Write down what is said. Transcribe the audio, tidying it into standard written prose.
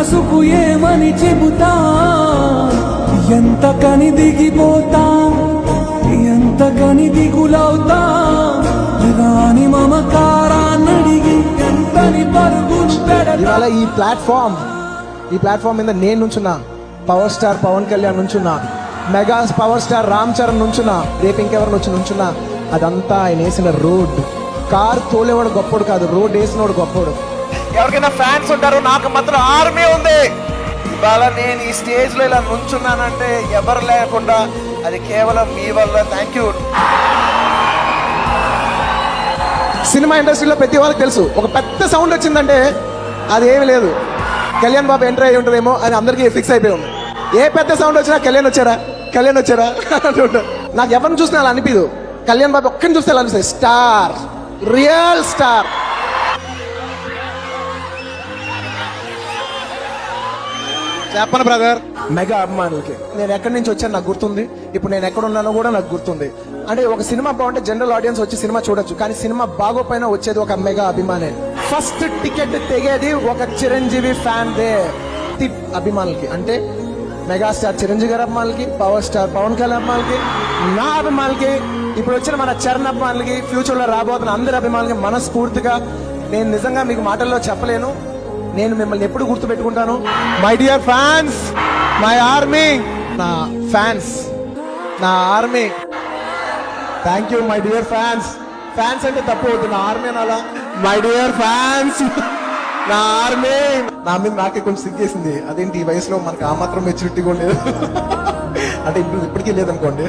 మనసుకు ఏమని చెబుతా, ఎంత కని దిగిపోతా, ఎంత కని దిగులవుతా, రాని మమకారాన్నడిగి ఎంతని పరుగులు పెడతా. ఇవాళ ఈ ప్లాట్ఫామ్ మీద నేను నుంచున్నా, పవర్ స్టార్ పవన్ కళ్యాణ్ నుంచున్నా, mega power star Ram Charan నుంచున్నా, రేపు ఇంకెవరు నుంచున్నా, అదంతా ఆయన వేసిన రోడ్. కార్ తోలేవాడు గొప్పడు కాదు, రోడ్ వేసినవాడు గొప్పడు. ఎవరికైనా ఫ్యాన్స్ ఉంటారు, నాకు మాత్రం ఆర్మీ ఉంది. ఇవాళ నేను ఈ స్టేజ్ లో ఇలా నుంచున్నానంటే ఎవరు లేకుండా అది కేవలం మీ వల్ల. Thank you. సినిమా ఇండస్ట్రీలో ప్రతి వాళ్ళకి తెలుసు, ఒక పెద్ద సౌండ్ వచ్చిందంటే అది ఏమి లేదు, కళ్యాణ్ బాబు ఎంటర్ అయ్యి ఉంటారేమో అని అందరికీ ఫిక్స్ అయిపోయి ఉంది. ఏ పెద్ద సౌండ్ వచ్చినా కళ్యాణ్ వచ్చారా అంటుంటారు. నాకు ఎవరిని చూసినా అలా అనిపించదు, కళ్యాణ్ బాబు ఒక్కరిని చూస్తే అలా అనిపిస్తుంది. Star, real star. చెప్పను బ్రదర్, మెగా అభిమానులకి నేను ఎక్కడి నుంచి వచ్చాను నాకు గుర్తుంది, ఇప్పుడు నేను ఎక్కడ ఉన్నానో కూడా నాకు గుర్తుంది. అంటే ఒక సినిమా బాగుంటే జనరల్ ఆడియన్స్ వచ్చి సినిమా చూడొచ్చు, కానీ సినిమా బాగోపోయినా వచ్చేది ఒక మెగా అభిమానే. ఫస్ట్ టికెట్ తెగేది ఒక చిరంజీవి ఫ్యాన్ దే. అభిమానులకి అంటే మెగాస్టార్ చిరంజీవి గారి అభిమానులకి, పవర్ స్టార్ పవన్ కళ్యాణ్ అభిమానులకి, నా అభిమానులకి, ఇప్పుడు వచ్చిన మన చరణ్ అభిమానులకి, ఫ్యూచర్ లో రాబోతున్న అందరి అభిమానులకి మనస్ఫూర్తిగా నేను నిజంగా మీకు మాటల్లో చెప్పలేను, నేను మిమ్మల్ని ఎప్పుడు గుర్తు పెట్టుకుంటాను. My dear fans, my army, నా ఫ్యాన్స్, నా army. Thank you my dear fans. Fans అంటే తప్పు అవుతుంది, నా ఆర్మీ అనాలా? మై డియర్ ఫ్యాన్స్, నా ఆర్మీ. నా మీద నాకే కొంచెం సిగ్గేసింది, అదేంటి ఈ వయసులో మనకు ఆ మాత్రం మెచ్యూరిటీ కూడా లేదు అంటే ఇప్పటికీ లేదనుకోండి.